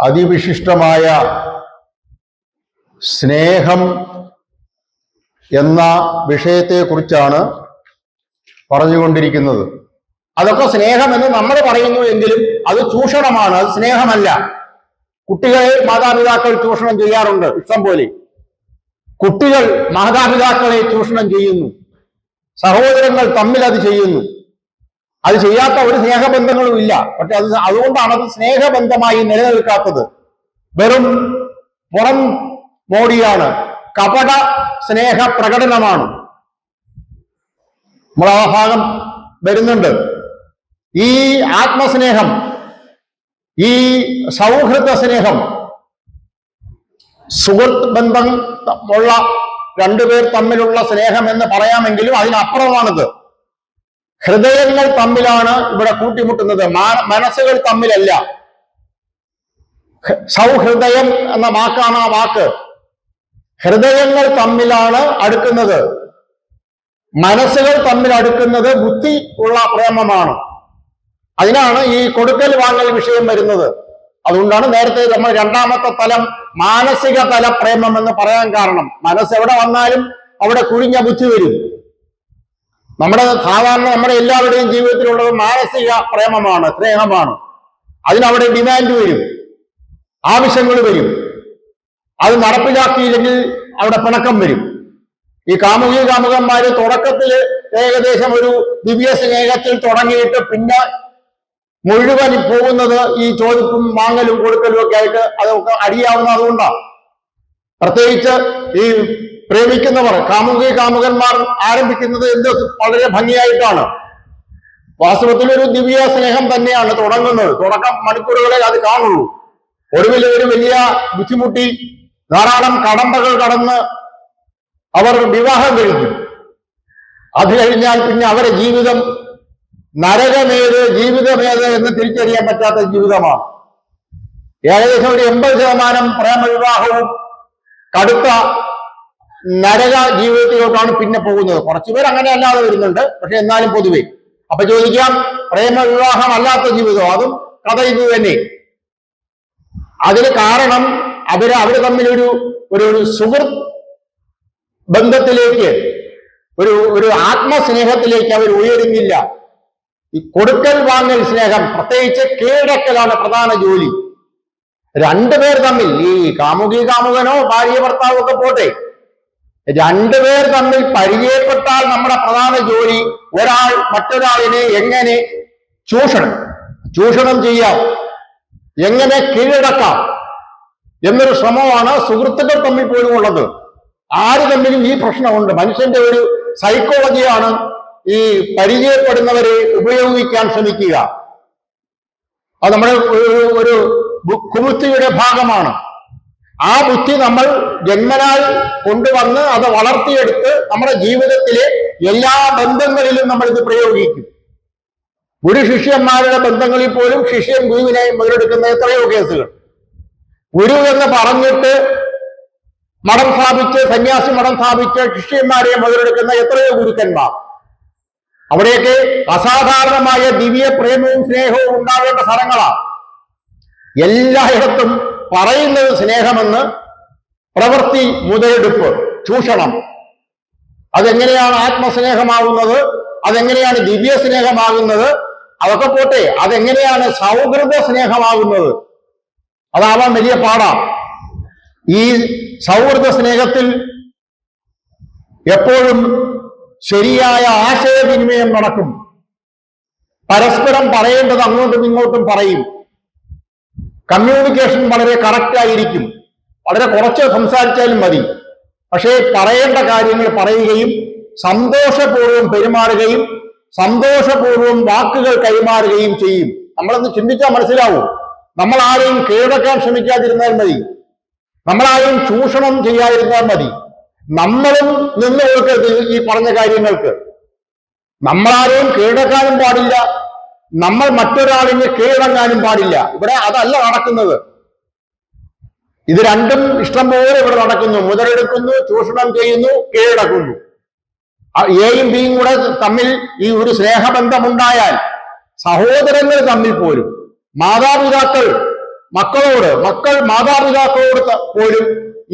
അതിവിശിഷ്ടമായ സ്നേഹം എന്ന വിഷയത്തെക്കുറിച്ചാണ് പറഞ്ഞുകൊണ്ടിരിക്കുന്നത്. അതൊക്കെ സ്നേഹമെന്ന് നമ്മൾ പറയുന്നു എങ്കിലും അത് ചൂഷണമാണ്, അത് സ്നേഹമല്ല. കുട്ടികളെ മാതാപിതാക്കൾ ചൂഷണം ചെയ്യാറുണ്ട് ഇഷ്ടം പോലെ. കുട്ടികൾ മാതാപിതാക്കളെ ചൂഷണം ചെയ്യുന്നു, സഹോദരങ്ങൾ തമ്മിൽ അത് ചെയ്യുന്നു. അത് ചെയ്യാത്ത ഒരു സ്നേഹബന്ധങ്ങളും ഇല്ല. പക്ഷെ അതുകൊണ്ടാണ് അത് സ്നേഹബന്ധമായി നിലനിൽക്കാത്തത്. വെറും പുറം മോടിയാണ്, കപട സ്നേഹ പ്രകടനമാണ്. നമ്മൾ ആ ഭാഗം വരുന്നുണ്ട്. ഈ ആത്മസ്നേഹം, ഈ സൗഹൃദ സ്നേഹം, സുഹൃത്ത് ബന്ധം ഉള്ള രണ്ടുപേർ തമ്മിലുള്ള സ്നേഹം എന്ന് പറയാമെങ്കിലും അതിനപ്പുറമാണിത്. ഹൃദയങ്ങൾ തമ്മിലാണ് ഇവിടെ കൂട്ടിമുട്ടുന്നത്, മനസ്സുകൾ തമ്മിലല്ല. സൗഹൃദയം എന്ന വാക്കാണ് ആ വാക്ക്. ഹൃദയങ്ങൾ തമ്മിലാണ് അടുക്കുന്നത്, മനസ്സുകൾ തമ്മിൽ അടുക്കുന്നത് ബുദ്ധി ഉള്ള പ്രേമമാണ്. അതിനാണ് ഈ കൊടുക്കൽ വാങ്ങൽ വിഷയം വരുന്നത്. അതുകൊണ്ടാണ് നേരത്തെ നമ്മൾ രണ്ടാമത്തെ തലം മാനസിക തല പ്രേമം എന്ന് പറയാൻ കാരണം. മനസ്സ് എവിടെ വന്നാലും അവിടെ കുഴിഞ്ഞ ബുദ്ധി വരും. നമ്മുടെ എല്ലാവരുടെയും ജീവിതത്തിലുള്ളത് മാനസിക പ്രേമമാണ്, സ്നേഹമാണ്. അതിനവിടെ ഡിമാൻഡ് വരും, ആവശ്യങ്ങൾ വരും. അത് നടപ്പിലാക്കിയില്ലെങ്കിൽ അവിടെ പിണക്കം വരും. ഈ കാമുകന്മാര് തുടക്കത്തിൽ ഏകദേശം ഒരു ദിവ്യ സ്നേഹത്തിൽ തുടങ്ങിയിട്ട് പിന്നെ മുഴുവൻ പോകുന്നത് ഈ ചോദിപ്പും വാങ്ങലും കൊടുക്കലും ഒക്കെ ആയിട്ട് അതൊക്കെ അടിയാവുന്ന അതുകൊണ്ടാണ്. പ്രത്യേകിച്ച് ഈ പ്രേമിക്കുന്നവർ, കാമുകന്മാർ ആരംഭിക്കുന്നത് എന്ത് വളരെ ഭംഗിയായിട്ടാണ്. വാസ്തവത്തിൽ ഒരു ദിവ്യ സ്നേഹം തന്നെയാണ് തുടങ്ങുന്നത്. തുടക്കം മണിക്കൂറുകളെ അത് കാണുള്ളൂ. ഒടുവിൽ ഒരു വലിയ ബുദ്ധിമുട്ടി ധാരാളം കടമ്പകൾ കടന്ന് അവർ വിവാഹം കഴിക്കും. അത് കഴിഞ്ഞാൽ പിന്നെ അവരുടെ ജീവിതം നരകമേത് ജീവിതമേത് എന്ന് തിരിച്ചറിയാൻ പറ്റാത്ത ജീവിതമാണ്. ഏകദേശം ഒരു 80% പ്രേമവിവാഹവും കടുത്ത നരക ജീവിതത്തിലോട്ടാണ് പിന്നെ പോകുന്നത്. കുറച്ചുപേർ അങ്ങനെ അല്ലാതെ വരുന്നുണ്ട്, പക്ഷെ എന്നാലും പൊതുവെ. അപ്പൊ ചോദിക്കാം, പ്രേമവിവാഹം അല്ലാത്ത ജീവിതം, അതും കഥ ഇത് തന്നെ. അതിന് കാരണം അവര് തമ്മിൽ ഒരു സുഹൃത്ത് ബന്ധത്തിലേക്ക്, ഒരു ആത്മസ്നേഹത്തിലേക്ക് അവർ ഉയരുന്നില്ല. ഈ കൊടുക്കൽ വാങ്ങൽ സ്നേഹം, പ്രത്യേകിച്ച് കീഴടക്കലാണ് പ്രധാന ജോലി. രണ്ടുപേർ തമ്മിൽ, ഈ കാമുകനോ ഭാര്യ ഭർത്താവോ ഒക്കെ പോട്ടെ, രണ്ടുപേർ തമ്മിൽ പരിചയപ്പെട്ടാൽ നമ്മുടെ പ്രധാന ജോലി ഒരാൾ മറ്റൊരാളിനെ എങ്ങനെ ചൂഷണം ചെയ്യാം, എങ്ങനെ കീഴടക്കാം എന്നൊരു ശ്രമമാണ് സുഹൃത്തുക്കൾ തമ്മിൽ പോലും ഉള്ളത്. ആര് തമ്മിലും ഈ പ്രശ്നമുണ്ട്. മനുഷ്യന്റെ ഒരു സൈക്കോളജിയാണ് ഈ പരിചയപ്പെടുന്നവരെ ഉപയോഗിക്കാൻ ശ്രമിക്കുക. അത് നമ്മുടെ ഒരു കുബുദ്ധിയുടെ ഭാഗമാണ്. ആ ബുദ്ധി നമ്മൾ ജന്മനാൽ കൊണ്ടുവന്ന് അത് വളർത്തിയെടുത്ത് നമ്മുടെ ജീവിതത്തിലെ എല്ലാ ബന്ധങ്ങളിലും നമ്മൾ ഇത് പ്രയോഗിക്കും. ഗുരു ശിഷ്യന്മാരുടെ ബന്ധങ്ങളിൽ പോലും ശിഷ്യൻ ഗുരുവിനെ മുതലെടുക്കുന്ന എത്രയോ കേസുകൾ. ഗുരു എന്ന് പറഞ്ഞിട്ട് മഠം സ്ഥാപിച്ച്, സന്യാസി മഠം സ്ഥാപിച്ച് ശിഷ്യന്മാരെ മുതലെടുക്കുന്ന എത്രയോ ഗുരുക്കന്മാർ. അവിടെയൊക്കെ അസാധാരണമായ ദിവ്യ പ്രേമവും സ്നേഹവും ഉണ്ടാവേണ്ട സ്ഥലങ്ങളാണ്. എല്ലായിടത്തും പറയുന്നത് സ്നേഹമെന്ന്, പ്രവൃത്തി മുതലെടുപ്പ്, ചൂഷണം. അതെങ്ങനെയാണ് ആത്മസ്നേഹമാകുന്നത്, അതെങ്ങനെയാണ് ദിവ്യ സ്നേഹമാകുന്നത്, അതൊക്കെ പോട്ടെ, അതെങ്ങനെയാണ് സൗഹൃദ സ്നേഹമാകുന്നത്, അതാവാൻ വലിയ പാടാണ്. ഈ സൗഹൃദ സ്നേഹത്തിൽ എപ്പോഴും ശരിയായ ആശയവിനിമയം നടക്കും. പരസ്പരം പറയേണ്ടത് അങ്ങോട്ടും ഇങ്ങോട്ടും പറയും. കമ്മ്യൂണിക്കേഷൻ വളരെ കറക്റ്റായിരിക്കും. വളരെ കുറച്ച് സംസാരിച്ചാലും മതി. പക്ഷേ പറയേണ്ട കാര്യങ്ങൾ പറയുകയും സന്തോഷപൂർവ്വം പെരുമാറുകയും സന്തോഷപൂർവ്വം വാക്കുകൾ കൈമാറുകയും ചെയ്യും. നമ്മളൊന്ന് ചിന്തിച്ചാൽ മനസ്സിലാവും. നമ്മൾ ആരെയും കീഴടക്കാൻ ശ്രമിക്കാതിരുന്നാൽ മതി, നമ്മളാരെയും ചൂഷണം ചെയ്യാതിരുന്നാൽ മതി. നമ്മളും നിന്ന് കൊടുക്കരുത് ഈ പറഞ്ഞ കാര്യങ്ങൾക്ക്. നമ്മളാരെയും കീഴടക്കാനും പാടില്ല, നമ്മൾ മറ്റൊരാളിനെ കീഴടങ്ങാനും പാടില്ല. ഇവിടെ അതല്ല നടക്കുന്നത്. ഇത് രണ്ടും ഇഷ്ടം പോലെ ഇവിടെ നടക്കുന്നു. മുതലെടുക്കുന്നു, ചൂഷണം ചെയ്യുന്നു, കീഴടക്കുന്നു. എയും ബിയും കൂടെ തമ്മിൽ ഈ ഒരു സ്നേഹബന്ധമുണ്ടായാൽ, സഹോദരങ്ങൾ തമ്മിൽ പോലും, മക്കൾ മാതാപിതാക്കളോട് പോലും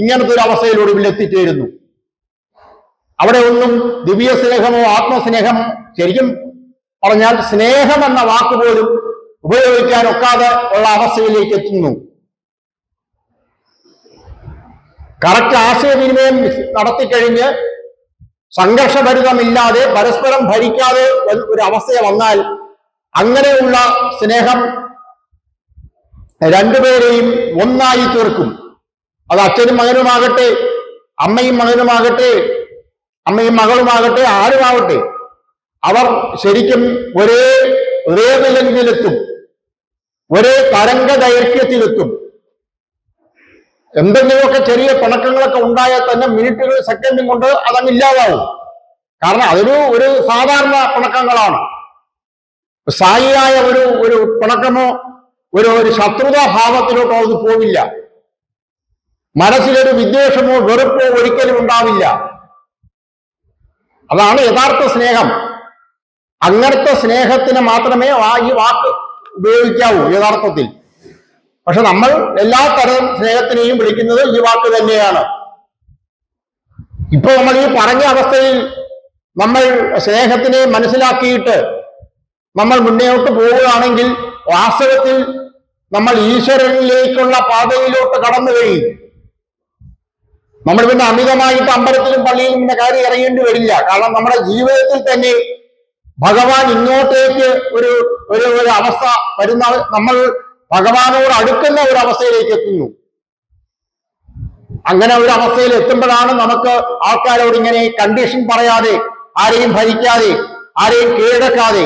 ഇങ്ങനത്തെ ഒരു അവസ്ഥയിലൊടുവിൽ എത്തിച്ചേരുന്നു. അവിടെ ഒന്നും ദിവ്യ സ്നേഹമോ ആത്മസ്നേഹമോ, ശരിക്കും പറഞ്ഞാൽ സ്നേഹം എന്ന വാക്ക് പോലും ഉപയോഗിക്കാൻ ഒക്കാതെ ഉള്ള അവസ്ഥയിലേക്ക് എത്തുന്നു. കറക്റ്റ് ആശയവിനിമയം നടത്തിക്കഴിഞ്ഞ് സംഘർഷഭരിതമില്ലാതെ പരസ്പരം ഭരിക്കാതെ ഒരു അവസ്ഥയെ വന്നാൽ അങ്ങനെയുള്ള സ്നേഹം രണ്ടുപേരെയും ഒന്നായി തീർക്കും. അത് അച്ഛനും മകനുമാകട്ടെ, അമ്മയും മകനുമാകട്ടെ, അമ്മയും മകളുമാകട്ടെ, ആരുമാവട്ടെ, അവർ ശരിക്കും ഒരേ വേവലെങ്കിലെത്തും, ഒരേ തരംഗ ദൈർഘ്യത്തിലെത്തും. എന്തെങ്കിലുമൊക്കെ ചെറിയ പിണക്കങ്ങളൊക്കെ ഉണ്ടായാൽ തന്നെ മിനിറ്റുകൾ സെക്കൻഡും കൊണ്ട് അതങ്ങ് ഇല്ലാതാവും. കാരണം അതൊരു സാധാരണ പിണക്കങ്ങളാണ്. സ്ഥായിയായ ഒരു പിണക്കമോ ഒരു ശത്രുതാഭാവത്തിലോട്ടോ അത് പോവില്ല. മനസ്സിലൊരു വിദ്വേഷമോ വെറുപ്പോ ഒരിക്കലും ഉണ്ടാവില്ല. അതാണ് യഥാർത്ഥ സ്നേഹം. അങ്ങനത്തെ സ്നേഹത്തിന് മാത്രമേ ഈ വാക്ക് ഉപയോഗിക്കാവൂ യഥാർത്ഥത്തിൽ. പക്ഷെ നമ്മൾ എല്ലാ തരം സ്നേഹത്തിനെയും വിളിക്കുന്നത് ഈ വാക്ക് തന്നെയാണ്. ഇപ്പൊ നമ്മൾ ഈ പറഞ്ഞ അവസ്ഥയിൽ നമ്മൾ സ്നേഹത്തിനെ മനസ്സിലാക്കിയിട്ട് നമ്മൾ മുന്നോട്ട് പോവുകയാണെങ്കിൽ വാസ്തവത്തിൽ നമ്മൾ ഈശ്വരനിലേക്കുള്ള പാതയിലോട്ട് കടന്നു കഴിയും. നമ്മൾ പിന്നെ അമിതമായിട്ട് അമ്പലത്തിലും പള്ളിയിലും പിന്നെ കയറി ഇറങ്ങേണ്ടി വരില്ല. കാരണം നമ്മുടെ ജീവിതത്തിൽ തന്നെ ഭഗവാൻ ഇങ്ങോട്ടേക്ക് ഒരു അവസ്ഥ വരുന്ന, നമ്മൾ ഭഗവാനോട് അടുക്കുന്ന ഒരു അവസ്ഥയിലേക്ക് എത്തുന്നു. അങ്ങനെ ഒരു അവസ്ഥയിൽ എത്തുമ്പോഴാണ് നമുക്ക് ആൾക്കാരോട് ഇങ്ങനെ കണ്ടീഷൻ പറയാതെ, ആരെയും ഭരിക്കാതെ, ആരെയും കീഴടക്കാതെ,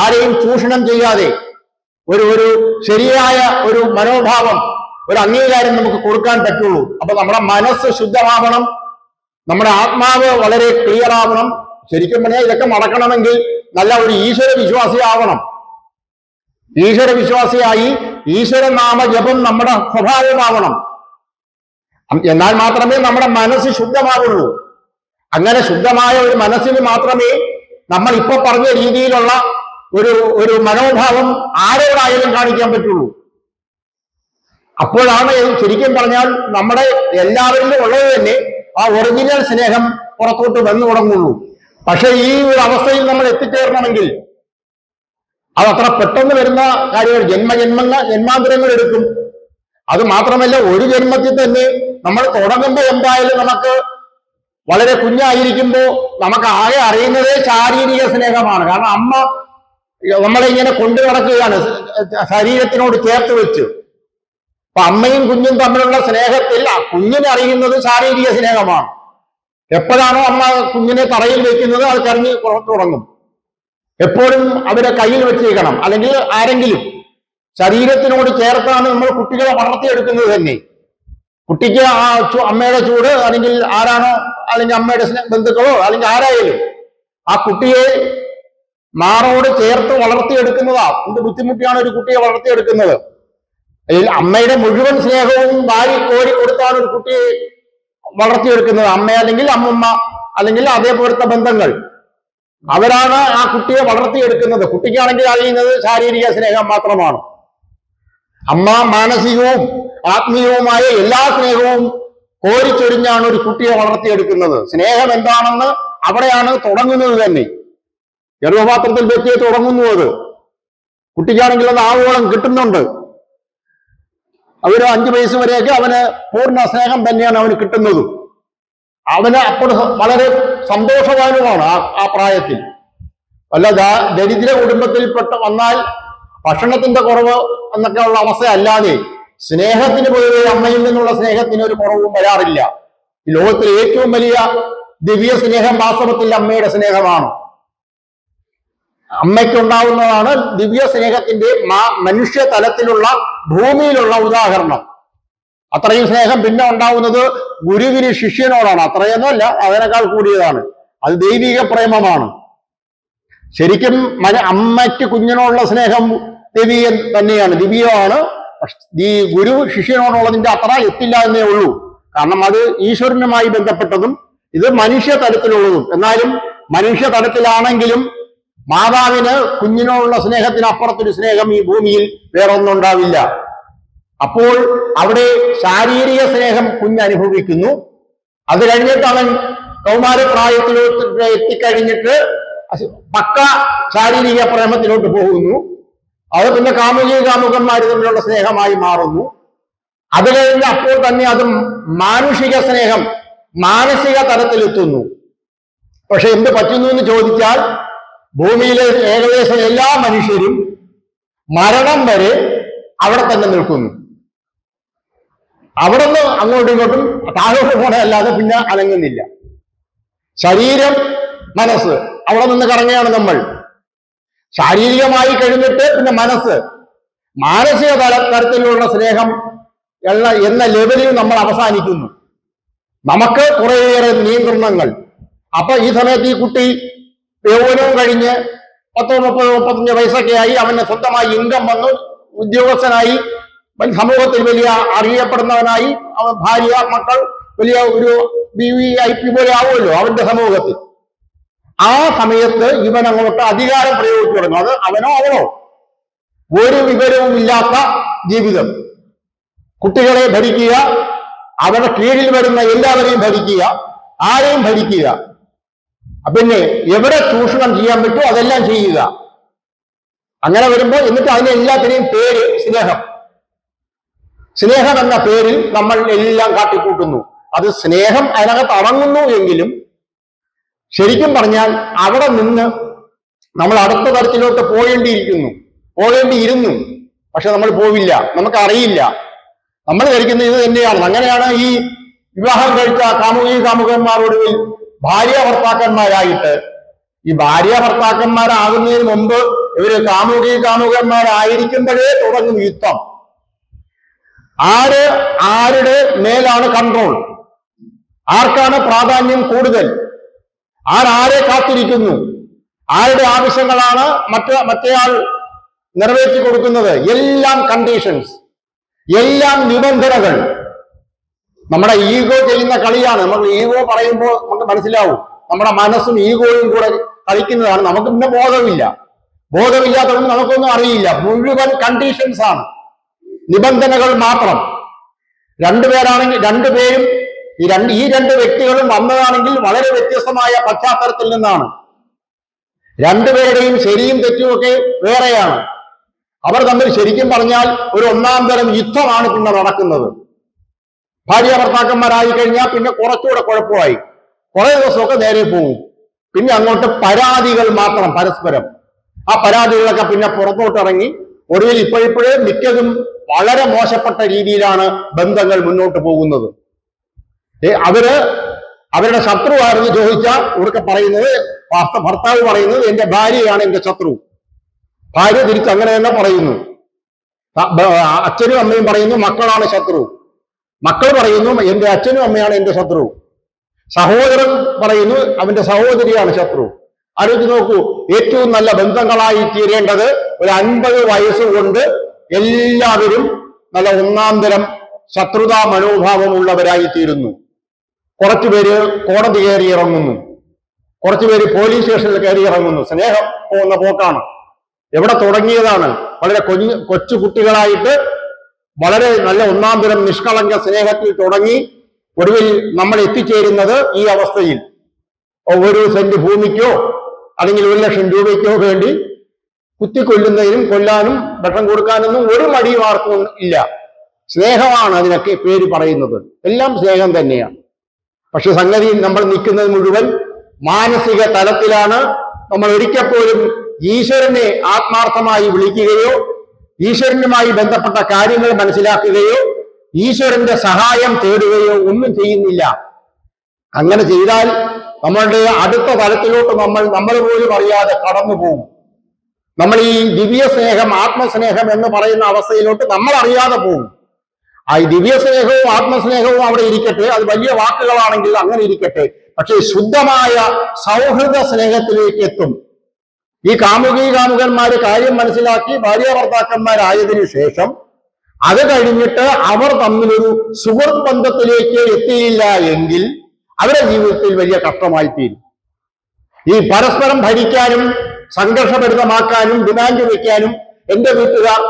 ആരെയും ചൂഷണം ചെയ്യാതെ ഒരു ശരിയായ ഒരു മനോഭാവം, ഒരു അംഗീകാരം നമുക്ക് കൊടുക്കാൻ പറ്റുള്ളൂ. അപ്പൊ നമ്മുടെ മനസ്സ് ശുദ്ധമാവണം, നമ്മുടെ ആത്മാവ് വളരെ ക്ലിയർ ആവണം. ശരിക്കും പറഞ്ഞാൽ ഇതൊക്കെ നടക്കണമെങ്കിൽ നല്ല ഒരു ഈശ്വര വിശ്വാസിയാവണം. ഈശ്വര വിശ്വാസിയായി ഈശ്വരനാമ ജപം നമ്മുടെ സ്വഭാവമാവണം. എന്നാൽ മാത്രമേ നമ്മുടെ മനസ്സ് ശുദ്ധമാവുള്ളൂ. അങ്ങനെ ശുദ്ധമായ ഒരു മനസ്സിന് മാത്രമേ നമ്മൾ ഇപ്പൊ പറഞ്ഞ രീതിയിലുള്ള ഒരു മനോഭാവം ആരോടായാലും കാണിക്കാൻ പറ്റുള്ളൂ. അപ്പോഴാണ് ശരിക്കും പറഞ്ഞാൽ നമ്മുടെ എല്ലാവരിലും ഉള്ളത് തന്നെ ആ ഒറിജിനൽ സ്നേഹം പുറത്തോട്ട് വന്നു തുടങ്ങുള്ളൂ. പക്ഷെ ഈ ഒരു അവസ്ഥയിൽ നമ്മൾ എത്തിച്ചേരണമെങ്കിൽ അതത്ര പെട്ടെന്ന് വരുന്ന കാര്യങ്ങൾ ജന്മാന്തരങ്ങൾ എടുക്കും. അത് മാത്രമല്ല, ഒരു ജന്മത്തിൽ തന്നെ നമ്മൾ തുടങ്ങുമ്പോൾ എന്തായാലും നമുക്ക് വളരെ കുഞ്ഞായിരിക്കുമ്പോൾ നമുക്ക് ആകെ അറിയുന്നതേ ശാരീരിക സ്നേഹമാണ്. കാരണം അമ്മ നമ്മളെ ഇങ്ങനെ കൊണ്ടു നടക്കുകയാണ് ശരീരത്തിനോട് ചേർത്ത് വെച്ച്. അപ്പൊ അമ്മയും കുഞ്ഞും തമ്മിലുള്ള സ്നേഹത്തിൽ ആ കുഞ്ഞിനെ അറിയുന്നത് ശാരീരിക സ്നേഹമാണ്. എപ്പോഴാണോ അമ്മ കുഞ്ഞിനെ തറയിൽ വെക്കുന്നത് അത് കരഞ്ഞ് തുടങ്ങും. എപ്പോഴും അവരെ കയ്യിൽ വെച്ചേക്കണം. അല്ലെങ്കിൽ ആരെങ്കിലും ശരീരത്തിനോട് ചേർത്താണ് നമ്മൾ കുട്ടികളെ വളർത്തിയെടുക്കുന്നത് തന്നെ. കുട്ടിക്ക് ആ അമ്മയുടെ ചൂട്, അല്ലെങ്കിൽ ആരാണോ, അല്ലെങ്കിൽ അമ്മയുടെ ബന്ധുക്കളോ, അല്ലെങ്കിൽ ആരായാലും ആ കുട്ടിയെ മാറോട് ചേർത്ത് വളർത്തിയെടുക്കുന്നതാ. എന്ത് ബുദ്ധിമുട്ടിയാണ് ഒരു കുട്ടിയെ വളർത്തിയെടുക്കുന്നത്. അമ്മയുടെ മുഴുവൻ സ്നേഹവും വാരി കോരി കൊടുത്താണ് ഒരു കുട്ടിയെ വളർത്തിയെടുക്കുന്നത്. അമ്മ അല്ലെങ്കിൽ അമ്മമ്മ അല്ലെങ്കിൽ അതേപോലത്തെ ബന്ധങ്ങൾ, അവരാണ് ആ കുട്ടിയെ വളർത്തിയെടുക്കുന്നത്. കുട്ടിക്കാണെങ്കിൽ അറിയുന്നത് ശാരീരിക സ്നേഹം മാത്രമാണ്. അമ്മ മാനസികവും ആത്മീയവുമായ എല്ലാ സ്നേഹവും കോരിച്ചൊരിഞ്ഞാണ് ഒരു കുട്ടിയെ വളർത്തിയെടുക്കുന്നത്. സ്നേഹം എന്താണെന്ന് അവിടെയാണ് തുടങ്ങുന്നത് തന്നെ. ഗർഭപാത്രത്തിൽ വെച്ചേ തുടങ്ങുന്നു. അത് കുട്ടിക്കാണെങ്കിൽ അത് ആവോളം കിട്ടുന്നുണ്ട്. അവര് 5 വയസ്സ് വരെയൊക്കെ അവന് പൂർണ്ണ സ്നേഹം തന്നെയാണ് അവന് കിട്ടുന്നതും. അവന് അപ്പോൾ വളരെ സന്തോഷവാനുമാണ് ആ പ്രായത്തിൽ. വല്ല ദരിദ്ര കുടുംബത്തിൽപ്പെട്ട് വന്നാൽ ഭക്ഷണത്തിന്റെ കുറവ് എന്നൊക്കെ ഉള്ള അവസ്ഥ അല്ലാതെ സ്നേഹത്തിന് പൊതുവെ അമ്മയിൽ നിന്നുള്ള സ്നേഹത്തിന് ഒരു കുറവും വരാറില്ല. ഈ ലോകത്തിലെ ഏറ്റവും വലിയ ദിവ്യ സ്നേഹം വാസ്തവത്തിൽ അമ്മയുടെ സ്നേഹമാണ്. അമ്മയ്ക്കുണ്ടാവുന്നതാണ് ദിവ്യ സ്നേഹത്തിന്റെ മനുഷ്യ തലത്തിലുള്ള ഭൂമിയിലുള്ള ഉദാഹരണം. അത്രയും സ്നേഹം പിന്നെ ഉണ്ടാവുന്നത് ഗുരുവിന് ശിഷ്യനോടാണ്. അത്രയൊന്നുമല്ല, അതിനേക്കാൾ കൂടിയതാണ്. അത് ദൈവിക പ്രേമമാണ്. ശരിക്കും അമ്മയ്ക്ക് കുഞ്ഞിനോടുള്ള സ്നേഹം ദിവ്യം തന്നെയാണ്, ദിവ്യമാണ്. ഈ ഗുരു ശിഷ്യനോടുള്ളതിന്റെ അത്ര എത്തില്ല എന്നേ ഉള്ളൂ. കാരണം അത് ഈശ്വരനുമായി ബന്ധപ്പെട്ടതും ഇത് മനുഷ്യ തലത്തിലുള്ളതും. എന്നാലും മനുഷ്യ തലത്തിലാണെങ്കിലും മാതാവിന് കുഞ്ഞിനോടുള്ള സ്നേഹത്തിന് അപ്പുറത്തൊരു സ്നേഹം ഈ ഭൂമിയിൽ വേറൊന്നും ഉണ്ടാവില്ല. അപ്പോൾ അവിടെ ശാരീരിക സ്നേഹം കുഞ്ഞനുഭവിക്കുന്നു. അത് കഴിഞ്ഞിട്ട് അവൻ കൗമാരപ്രായത്തിലോട്ട് എത്തിക്കഴിഞ്ഞിട്ട് പക്ക ശാരീരിക പ്രേമത്തിലോട്ട് പോകുന്നു. അത് പിന്നെ കാമുകന്മാർ തമ്മിലുള്ള സ്നേഹമായി മാറുന്നു. അത് കഴിഞ്ഞ് അപ്പോൾ തന്നെ അത് മാനുഷിക സ്നേഹം മാനസിക തലത്തിലെത്തുന്നു. പക്ഷെ എന്ത് പറ്റുന്നു എന്ന് ചോദിച്ചാൽ ഭൂമിയിലെ ഏകദേശം എല്ലാ മനുഷ്യരും മരണം വരെ അവിടെ തന്നെ നിൽക്കുന്നു. അവിടെ നിന്ന് അങ്ങോട്ടും ഇങ്ങോട്ടും താഴോട്ട് പോകണമല്ലാതെ പിന്നെ അനങ്ങുന്നില്ല. ശരീരം മനസ്സ് അവിടെ നിന്ന് കറങ്ങുകയാണ് നമ്മൾ. ശാരീരികമായി കഴിഞ്ഞിട്ട് പിന്നെ മനസ്സ് മാനസിക തലത്തിലുള്ള സ്നേഹം എന്ന ലെവലിൽ നമ്മൾ അവസാനിക്കുന്നു. നമുക്ക് കുറേയേറെ നിയന്ത്രണങ്ങൾ. അപ്പൊ ഈ സമയത്ത് ഈ കുട്ടി യൗവനവും കഴിഞ്ഞ് 30-35 വയസ്സൊക്കെ ആയി, അവന് സ്വന്തമായി ഇൻകം വന്നു, ഉദ്യോഗസ്ഥനായി, സമൂഹത്തിൽ വലിയ അറിയപ്പെടുന്നവനായി, അവൻ ഭാര്യ മക്കൾ വലിയ ഒരു VIP പോലെ ആവുമല്ലോ അവന്റെ സമൂഹത്തിൽ. ആ സമയത്ത് ഇവൻ അങ്ങോട്ട് അധികാരം പ്രയോഗിച്ചു തുടങ്ങും. അത് അവനോ അവളോ ഒരു വിവരവും ഇല്ലാത്ത ജീവിതം. കുട്ടികളെ ഭരിക്കുക, അവരുടെ കീഴിൽ വരുന്ന എല്ലാവരെയും ഭരിക്കുക, ആരെയും ഭരിക്കുക, പിന്നെ എവിടെ ചൂഷണം ചെയ്യാൻ പറ്റുമോ അതെല്ലാം ചെയ്യുക. അങ്ങനെ വരുമ്പോൾ എന്നിട്ട് അതിനെ എല്ലാത്തിനെയും പേര് സ്നേഹം. സ്നേഹം എന്ന പേരിൽ നമ്മൾ എല്ലാം കാട്ടിക്കൂട്ടുന്നു. അത് സ്നേഹം അതിനകത്ത് അടങ്ങുന്നു എങ്കിലും ശരിക്കും പറഞ്ഞാൽ അവിടെ നിന്ന് നമ്മൾ അടുത്ത തരത്തിലോട്ട് പോകേണ്ടിയിരുന്നു. പക്ഷെ നമ്മൾ പോവില്ല, നമുക്കറിയില്ല. നമ്മൾ ധരിക്കുന്നത് ഇത് തന്നെയാണ്. അങ്ങനെയാണ് ഈ വിവാഹം കഴിച്ച കാമുകന്മാരോട് ഭാര്യ ഭർത്താക്കന്മാരായിട്ട്, ഈ ഭാര്യ ഭർത്താക്കന്മാരാകുന്നതിന് മുമ്പ് ഇവര് കാമുകന്മാരായിരിക്കുമ്പോഴേ തുടങ്ങും യുദ്ധം. ആരുടെ മേലാണ് കൺട്രോൾ, ആർക്കാണ് പ്രാധാന്യം കൂടുതൽ, ആരെ കാത്തിരിക്കുന്നു, ആരുടെ ആവശ്യങ്ങളാണ് മറ്റേയാൾ നിറവേറ്റി കൊടുക്കുന്നത്, എല്ലാം കണ്ടീഷൻസ്, എല്ലാം നിബന്ധനകൾ. നമ്മുടെ ഈഗോ ചെയ്യുന്ന കളിയാണ്. നമ്മൾ ഈഗോ പറയുമ്പോൾ നമുക്ക് മനസ്സിലാവും നമ്മുടെ മനസ്സും ഈഗോയും കൂടെ കളിക്കുന്നതാണ്. നമുക്ക് പിന്നെ ബോധമില്ലാത്തതുകൊണ്ട് നമുക്കൊന്നും അറിയില്ല. മുഴുവൻ കണ്ടീഷൻസ് ആണ്, നിബന്ധനകൾ മാത്രം. രണ്ടുപേരും ഈ രണ്ട് വ്യക്തികളും വന്നതാണെങ്കിൽ വളരെ വ്യത്യസ്തമായ പശ്ചാത്തലത്തിൽ നിന്നാണ്. രണ്ടുപേരുടെയും ശരിയും തെറ്റുമൊക്കെ വേറെയാണ്. അവർ തമ്മിൽ ശരിക്കും പറഞ്ഞാൽ ഒരു ഒന്നാം തരം യുദ്ധമാണ് പിന്നെ നടക്കുന്നത്. ഭാര്യ ഭർത്താക്കന്മാരായി കഴിഞ്ഞാൽ പിന്നെ കുറച്ചുകൂടെ കുഴപ്പമായി, കുറെ ദിവസമൊക്കെ നേരെ പോകും. പിന്നെ അങ്ങോട്ട് പരാതികൾ മാത്രം പരസ്പരം. ആ പരാതികളൊക്കെ പിന്നെ പുറത്തോട്ടിറങ്ങി ഒടുവിൽ ഇപ്പോഴിപ്പോഴേ മിക്കതും വളരെ മോശപ്പെട്ട രീതിയിലാണ് ബന്ധങ്ങൾ മുന്നോട്ട് പോകുന്നത്. അവരുടെ ശത്രുവായിരുന്നു ചോദിച്ചാൽ ഉറക്കെ പറയുന്നത്, ഭർത്താവ് പറയുന്നത് എന്റെ ഭാര്യയാണ് എന്റെ ശത്രു. ഭാര്യ തിരിച്ച് അങ്ങനെ തന്നെ പറയുന്നു. അച്ഛനും അമ്മയും പറയുന്നു മക്കളാണ് ശത്രു. മക്കൾ പറയുന്നു എന്റെ അച്ഛനും അമ്മയാണ് എന്റെ ശത്രു. സഹോദരൻ പറയുന്നു അവന്റെ സഹോദരിയാണ് ശത്രു. ആലോചിച്ച് നോക്കൂ, ഏറ്റവും നല്ല ബന്ധങ്ങളായി തീരേണ്ടത് ഒരു 50 വയസ്സുകൊണ്ട് എല്ലാവരും നല്ല ഒന്നാം തരം ശത്രുതാ മനോഭാവമുള്ളവരായി തീരുന്നു. കുറച്ചുപേര് കോടതി കയറി ഇറങ്ങുന്നു, കുറച്ചുപേര് പോലീസ് സ്റ്റേഷനിൽ കയറി ഇറങ്ങുന്നു. സ്നേഹം പോകുന്ന പോക്കാണ്. എവിടെ തുടങ്ങിയതാണ്? വളരെ കൊച്ചു കുട്ടികളായിട്ട് വളരെ നല്ല ഒന്നാം തരം നിഷ്കളങ്ക സ്നേഹത്തിൽ തുടങ്ങി ഒടുവിൽ നമ്മൾ എത്തിച്ചേരുന്നത് ഈ അവസ്ഥയിൽ. 1 സെന്റ് ഭൂമിക്കോ അല്ലെങ്കിൽ 1 ലക്ഷം രൂപയ്ക്കോ വേണ്ടി കുത്തിക്കൊല്ലുന്നതിനും കൊല്ലാനും വിഷം കൊടുക്കാനൊന്നും ഒരു മടിയും ആർക്കും ഇല്ല. സ്നേഹമാണ് അതിനൊക്കെ പേര് പറയുന്നത്. എല്ലാം സ്നേഹം തന്നെയാണ്. പക്ഷെ സംഗതി നമ്മൾ നിൽക്കുന്നത് മുഴുവൻ മാനസിക തലത്തിലാണ്. നമ്മൾ ഒരിക്കൽ പോലും ഈശ്വരനെ ആത്മാർത്ഥമായി വിളിക്കുകയോ ഈശ്വരനുമായി ബന്ധപ്പെട്ട കാര്യങ്ങൾ മനസ്സിലാക്കുകയോ ഈശ്വരന്റെ സഹായം തേടുകയോ ഒന്നും ചെയ്യുന്നില്ല. അങ്ങനെ ചെയ്താൽ നമ്മളുടെ അടുത്ത തലത്തിലോട്ട് നമ്മൾ പോലും അറിയാതെ കടന്നു പോകും. നമ്മൾ ഈ ദിവ്യ സ്നേഹം ആത്മസ്നേഹം എന്ന് പറയുന്ന അവസ്ഥയിലോട്ട് നമ്മൾ അറിയാതെ പോകും. ആ ദിവ്യ സ്നേഹവും ആത്മസ്നേഹവും അവിടെ ഇരിക്കട്ടെ, അത് വലിയ വാക്കുകളാണെങ്കിൽ അങ്ങനെ ഇരിക്കട്ടെ. പക്ഷേ ശുദ്ധമായ സൗഹൃദ സ്നേഹത്തിലേക്ക് എത്തും. ഈ കാമുകന്മാര് കാര്യം മനസ്സിലാക്കി ഭാര്യ ഭർത്താക്കന്മാരായതിനു ശേഷം അത് കഴിഞ്ഞിട്ട് അവർ തമ്മിലൊരു സുഹൃത്ത് ബന്ധത്തിലേക്ക് എത്തിയില്ല എങ്കിൽ അവരുടെ ജീവിതത്തിൽ വലിയ കഷ്ടമായി തീരും. ഈ പരസ്പരം ഭരിക്കാനും സംഘർഷഭരിതമാക്കാനും ഡിമാൻഡ് വയ്ക്കാനും എന്റെ വീട്ടുകാർ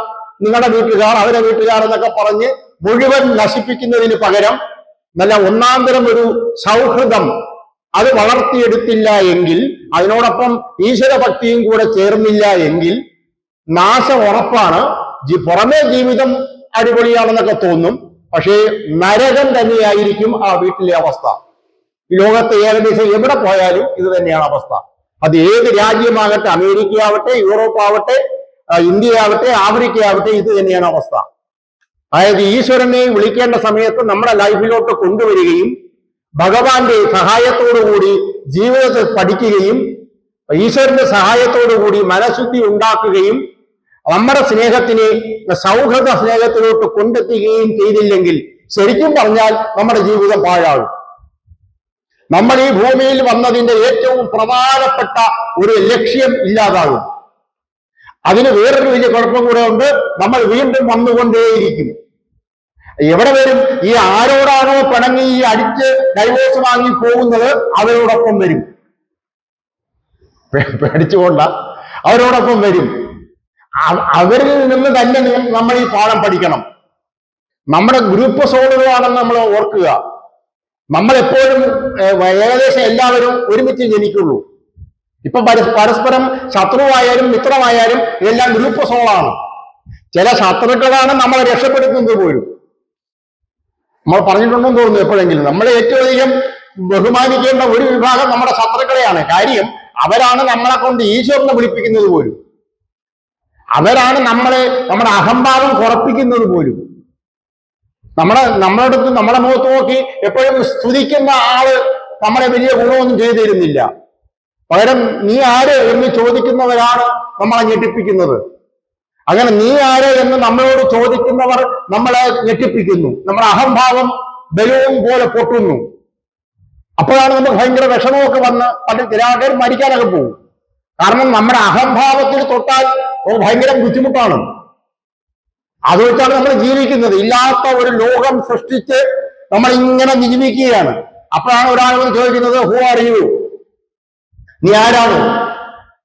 നിങ്ങളുടെ വീട്ടുകാർ, അവരെ വീട്ടുകാർ എന്നൊക്കെ പറഞ്ഞ് മുഴുവൻ നശിപ്പിക്കുന്നതിന് പകരം നല്ല ഒന്നാന്തരം ഒരു സൗഹൃദം അത് വളർത്തിയെടുത്തില്ല എങ്കിൽ, അതിനോടൊപ്പം ഈശ്വരഭക്തിയും കൂടെ ചേർന്നില്ല എങ്കിൽ നാശം ഉറപ്പാണ്. പുറമേ ജീവിതം അടിപൊളിയാണെന്നൊക്കെ തോന്നും, പക്ഷേ നരകം തന്നെയായിരിക്കും ആ വീട്ടിലെ അവസ്ഥ. ഈ ലോകത്ത് ഏകദേശം എവിടെ പോയാലും ഇത് തന്നെയാണ് അവസ്ഥ. അത് ഏത് രാജ്യമാകട്ടെ, അമേരിക്ക ആവട്ടെ, യൂറോപ്പ് ആവട്ടെ, ഇന്ത്യ ആവട്ടെ, ആഫ്രിക്ക ആവട്ടെ, ഇത് തന്നെയാണ് അവസ്ഥ. അതായത് ഈശ്വരനെ വിളിക്കേണ്ട സമയത്ത് നമ്മുടെ ലൈഫിലോട്ട് കൊണ്ടുവരികയും ഭഗവാന്റെ സഹായത്തോടുകൂടി ജീവിതത്തിൽ പഠിക്കുകയും ഈശ്വരന്റെ സഹായത്തോടുകൂടി മനഃശുദ്ധി ഉണ്ടാക്കുകയും നമ്മുടെ സ്നേഹത്തിനെ സൗഹൃദ സ്നേഹത്തിലോട്ട് കൊണ്ടെത്തുകയും ചെയ്തില്ലെങ്കിൽ ശരിക്കും പറഞ്ഞാൽ നമ്മുടെ ജീവിതം പാഴാകും. നമ്മൾ ഈ ഭൂമിയിൽ വന്നതിന്റെ ഏറ്റവും പ്രധാനപ്പെട്ട ഒരു ലക്ഷ്യം ഇല്ലാതാകും. അതിന് വേറൊരു വലിയ കുഴപ്പം കൂടെ ഉണ്ട്, നമ്മൾ വീണ്ടും വന്നുകൊണ്ടേയിരിക്കും. എവിടെ വരും? ഈ ആരോടാണോ പിണങ്ങി ഈ അടിച്ച് ഡൈവോഴ്സ് വാങ്ങി പോകുന്നത് അവരോടൊപ്പം വരും. പേടിച്ചുകൊണ്ട അവരോടൊപ്പം വരും. അവരിൽ നിന്ന് തന്നെ നമ്മൾ ഈ പാഠം പഠിക്കണം. നമ്മുടെ ഗ്രൂപ്പ് സോളുകളാണെന്ന് നമ്മൾ ഓർക്കുക. നമ്മളെപ്പോഴും ഏകദേശം എല്ലാവരും ഒരുമിച്ച് ജനിക്കുള്ളൂ. ഇപ്പൊ പരസ്പരം ശത്രുവായാലും മിത്രമായാലും എല്ലാം ഗ്രൂപ്പ് സോളാണ്. ചില ശത്രുക്കളാണ് നമ്മളെ രക്ഷപ്പെടുത്തുന്നത് പോലും. നമ്മൾ പറഞ്ഞിട്ടുണ്ടെന്ന് തോന്നുന്നു എപ്പോഴെങ്കിലും. നമ്മളെ ഏറ്റവും അധികം ബഹുമാനിക്കേണ്ട ഒരു വിഭാഗം നമ്മുടെ ശത്രുക്കളെയാണ്. കാര്യം അവരാണ് നമ്മളെ കൊണ്ട് ഈശ്വരനെ വിളിപ്പിക്കുന്നത് പോലും. അവരാണ് നമ്മുടെ അഹംഭാവം കുറപ്പിക്കുന്നത് പോലും. നമ്മുടെ അടുത്ത് നമ്മുടെ മുഖത്ത് നോക്കി എപ്പോഴും സ്തുതിക്കുന്ന ആള് നമ്മളെ വലിയ ഗുണമൊന്നും ചെയ്തു തരുന്നില്ല. പകരം നീ ആര് എന്ന് ചോദിക്കുന്നവരാണ് നമ്മളെ ഞെട്ടിപ്പിക്കുന്നത്. അങ്ങനെ നീ ആര് എന്ന് നമ്മളോട് ചോദിക്കുന്നവർ നമ്മളെ ഞെട്ടിപ്പിക്കുന്നു. നമ്മുടെ അഹംഭാവം ബലൂൺ പോലെ പൊട്ടുന്നു. അപ്പോഴാണ് നമുക്ക് ഭയങ്കര വിഷമമൊക്കെ വന്ന് ചില ആൾക്കാർ മരിക്കാനൊക്കെ പോകും. കാരണം നമ്മുടെ അഹംഭാവത്തിൽ തൊട്ടാൽ ഭയങ്കര ബുദ്ധിമുട്ടാണ്. അത് വെച്ചാണ് നമ്മൾ ജീവിക്കുന്നത്. ഇല്ലാത്ത ഒരു ലോകം സൃഷ്ടിച്ച് നമ്മൾ ഇങ്ങനെ ജീവിക്കുകയാണ്. അപ്പോഴാണ് ഒരാൾ വന്ന് ചോദിക്കുന്നത്, ഹു ആർ യു? നീ ആരാണ്?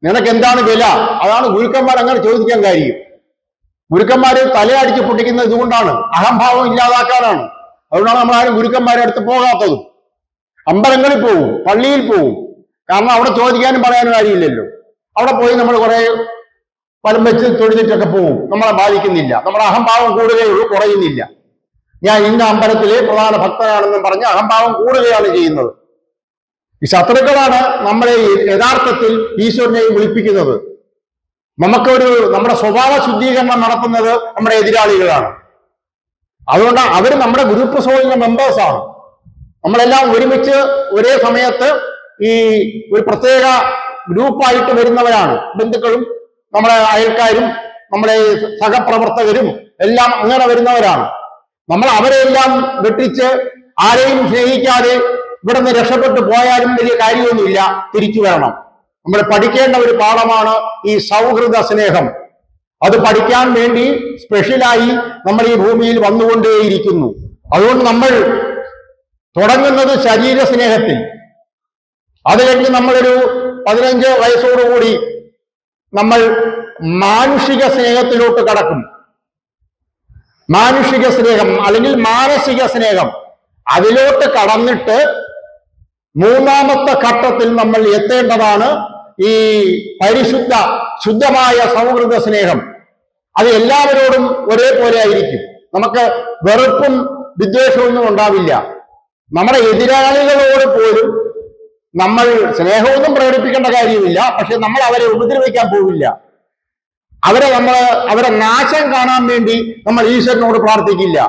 നിനക്ക് എന്താണ് വില? അതാണ് ഗുരുക്കന്മാർ അങ്ങനെ ചോദിക്കാൻ കാര്യം. ഗുരുക്കന്മാര് തലയടിച്ച് പൊട്ടിക്കുന്നത് ഇതുകൊണ്ടാണ്, അഹംഭാവം ഇല്ലാതാക്കാനാണ്. അതുകൊണ്ടാണ് നമ്മൾ ആരും ഗുരുക്കന്മാരെ അടുത്ത് പോകാത്തതും. അമ്പലങ്ങളിൽ പോവും, പള്ളിയിൽ പോവും. കാരണം അവിടെ ചോദിക്കാനും പറയാനും കാര്യമില്ലല്ലോ. അവിടെ പോയി നമ്മൾ കുറെ വലം വെച്ച് തൊഴുതിട്ടൊക്കെ പോവും. നമ്മളെ ബാധിക്കുന്നില്ല. നമ്മുടെ അഹംഭാവം കൂടുകയുള്ളൂ, കുറയുന്നില്ല. ഞാൻ ഇന്ന അമ്പലത്തിലെ പ്രധാന ഭക്തനാണെന്നും പറഞ്ഞ് അഹംഭാവം കൂടുകയാണ് ചെയ്യുന്നത്. ഈ ശത്രുക്കളാണ് നമ്മളെ യഥാർത്ഥത്തിൽ ഈശ്വരനെ വിളിപ്പിക്കുന്നത്. നമ്മുടെ സ്വഭാവ ശുദ്ധീകരണം നടത്തുന്നത് നമ്മുടെ എതിരാളികളാണ്. അതുകൊണ്ട് അവർ നമ്മുടെ ഗ്രൂപ്പ് സോളിന്റെ മെമ്പേഴ്സാണ്. നമ്മളെല്ലാം ഒരുമിച്ച് ഒരേ സമയത്ത് ഈ ഒരു പ്രത്യേക ഗ്രൂപ്പായിട്ട് വരുന്നവരാണ്. ബന്ധുക്കളും നമ്മുടെ അയൽക്കാരും നമ്മുടെ സഹപ്രവർത്തകരും എല്ലാം അങ്ങനെ വരുന്നവരാണ്. നമ്മൾ അവരെല്ലാം വെട്ടിച്ച് ആരെയും സ്നേഹിക്കാതെ ഇവിടെ നിന്ന് രക്ഷപ്പെട്ടു പോയാലും വലിയ കാര്യമൊന്നുമില്ല. തിരിച്ചു വരണം. നമ്മൾ പഠിക്കേണ്ട ഒരു പാഠമാണ് ഈ സൗഹൃദ സ്നേഹം. അത് പഠിക്കാൻ വേണ്ടി സ്പെഷ്യലായി നമ്മൾ ഈ ഭൂമിയിൽ വന്നുകൊണ്ടേയിരിക്കുന്നു. അതുകൊണ്ട് നമ്മൾ തുടങ്ങുന്നത് ശരീര സ്നേഹത്തിൽ. അത് കഴിഞ്ഞ് നമ്മളൊരു 15 വയസ്സോടുകൂടി നമ്മൾ മാനുഷിക സ്നേഹത്തിലോട്ട് കടക്കും. മാനുഷിക സ്നേഹം അല്ലെങ്കിൽ മാനസിക സ്നേഹം, അതിലോട്ട് കടന്നിട്ട് മൂന്നാമത്തെ ഘട്ടത്തിൽ നമ്മൾ എത്തേണ്ടതാണ് ഈ ശുദ്ധമായ സൗഹൃദ സ്നേഹം. അത് എല്ലാവരോടും ഒരേപോലെ ആയിരിക്കും. നമുക്ക് വെറുപ്പും വിദ്വേഷമൊന്നും ഉണ്ടാവില്ല. നമ്മുടെ എതിരാളികളോട് പോലും നമ്മൾ സ്നേഹമൊന്നും പ്രകടിപ്പിക്കേണ്ട കാര്യമില്ല. പക്ഷെ നമ്മൾ അവരെ ഉപദ്രവിക്കാൻ പോവില്ല. അവരെ നാശം കാണാൻ വേണ്ടി നമ്മൾ ഈശ്വരനോട് പ്രാർത്ഥിക്കില്ല.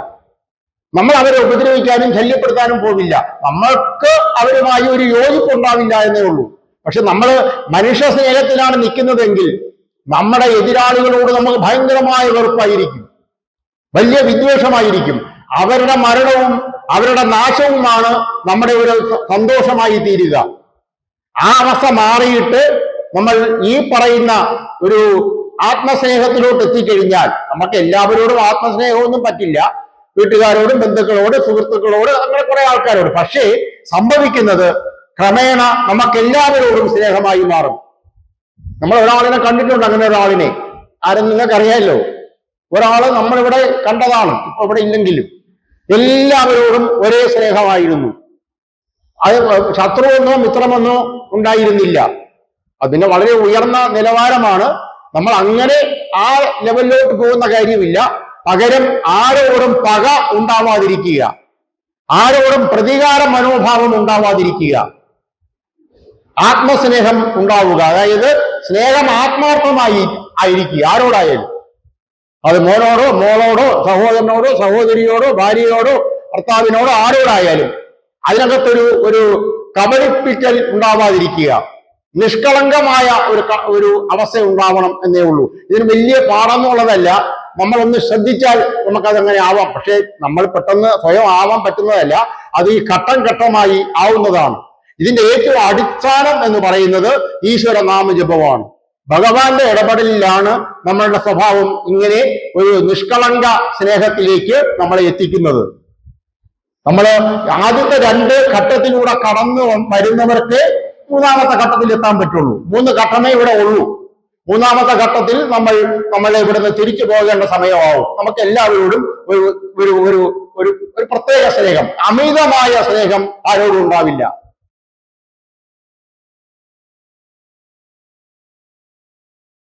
നമ്മൾ അവരെ ഉപദ്രവിക്കാനും ശല്യപ്പെടുത്താനും പോവില്ല. നമ്മൾക്ക് അവരുമായി ഒരു യോജിപ്പ് ഉണ്ടാവില്ല എന്നേ ഉള്ളൂ. പക്ഷെ നമ്മൾ മനുഷ്യ സ്നേഹത്തിലാണ് നിൽക്കുന്നതെങ്കിൽ നമ്മുടെ എതിരാളികളോട് നമുക്ക് ഭയങ്കരമായ വെറുപ്പായിരിക്കും, വലിയ വിദ്വേഷമായിരിക്കും. അവരുടെ മരണവും അവരുടെ നാശവുമാണ് നമ്മുടെ ഒരു സന്തോഷമായി തീരുക. ആ അവസ്ഥ മാറിയിട്ട് നമ്മൾ ഈ പറയുന്ന ഒരു ആത്മസ്നേഹത്തിലോട്ട് എത്തിക്കഴിഞ്ഞാൽ, നമുക്ക് എല്ലാവരോടും ആത്മസ്നേഹമൊന്നും പറ്റില്ല. വീട്ടുകാരോടും ബന്ധുക്കളോട് സുഹൃത്തുക്കളോട് അങ്ങനെ കുറെ ആൾക്കാരോട്. പക്ഷേ സംഭവിക്കുന്നത് ക്രമേണ നമുക്ക് എല്ലാവരോടും സ്നേഹമായി മാറും. നമ്മൾ ഒരാളിനെ കണ്ടിട്ടുണ്ട്, അങ്ങനെ ഒരാളിനെ. ആരും നിങ്ങൾക്കറിയാമല്ലോ. ഒരാള് നമ്മളിവിടെ കണ്ടതാണ്, ഇപ്പൊ ഇവിടെ ഇല്ലെങ്കിലും എല്ലാവരോടും ഒരേ സ്നേഹമായിരുന്നു. അത് ശത്രുവെന്നോ മിത്രമെന്നോ ഉണ്ടായിരുന്നില്ല. അതിന്റെ വളരെ ഉയർന്ന നിലവാരമാണ്. നമ്മൾ അങ്ങനെ ആ ലെവലിലോട്ട് പോകുന്ന കാര്യമില്ല. പകരം ആരോടും പക ഉണ്ടാവാതിരിക്കുക, ആരോടും പ്രതികാര മനോഭാവം ഉണ്ടാവാതിരിക്കുക, ആത്മസ്നേഹം ഉണ്ടാവുക. അതായത് സ്നേഹം ആത്മാർത്ഥമായി ആയിരിക്കുക ആരോടായാലും. അത് മോനോടോ മോളോടോ സഹോദരനോടോ സഹോദരിയോടോ ഭാര്യയോടോ ഭർത്താവിനോടോ ആരോടായാലും അതിനകത്തൊരു കബളിപ്പിക്കൽ ഉണ്ടാവാതിരിക്കുക. നിഷ്കളങ്കമായ ഒരു അവസ്ഥ ഉണ്ടാവണം എന്നേ ഉള്ളൂ. ഇതിന് വലിയ പാടെന്നുള്ളതല്ല. നമ്മളൊന്ന് ശ്രദ്ധിച്ചാൽ നമുക്കതങ്ങനെ ആവാം. പക്ഷെ നമ്മൾ പെട്ടെന്ന് സ്വയം ആവാൻ പറ്റുന്നതല്ല. അത് ഈ ഘട്ടം ഘട്ടമായി ആവുന്നതാണ്. ഇതിന്റെ ഏറ്റവും അടിസ്ഥാനം എന്ന് പറയുന്നത് ഈശ്വര നാമജപമാണ്. ഭഗവാന്റെ ഇടപെടലിലാണ് നമ്മളുടെ സ്വഭാവം ഇങ്ങനെ ഒരു നിഷ്കളങ്ക സ്നേഹത്തിലേക്ക് നമ്മളെ എത്തിക്കുന്നത്. നമ്മൾ ആദ്യത്തെ 2 ഘട്ടത്തിലൂടെ കടന്നു വരുന്നവർക്ക് 3ാമത്തെ ഘട്ടത്തിൽ എത്താൻ പറ്റുള്ളൂ. 3 ഘട്ടമേ ഇവിടെ ഉള്ളൂ. 3ാമത്തെ ഘട്ടത്തിൽ നമ്മളെ ഇവിടുന്ന് തിരിച്ചു പോകേണ്ട സമയമാവും. നമുക്ക് എല്ലാവരോടും ഒരു പ്രത്യേക സ്നേഹം, അമിതമായ സ്നേഹം ആരോടും ഉണ്ടാവില്ല.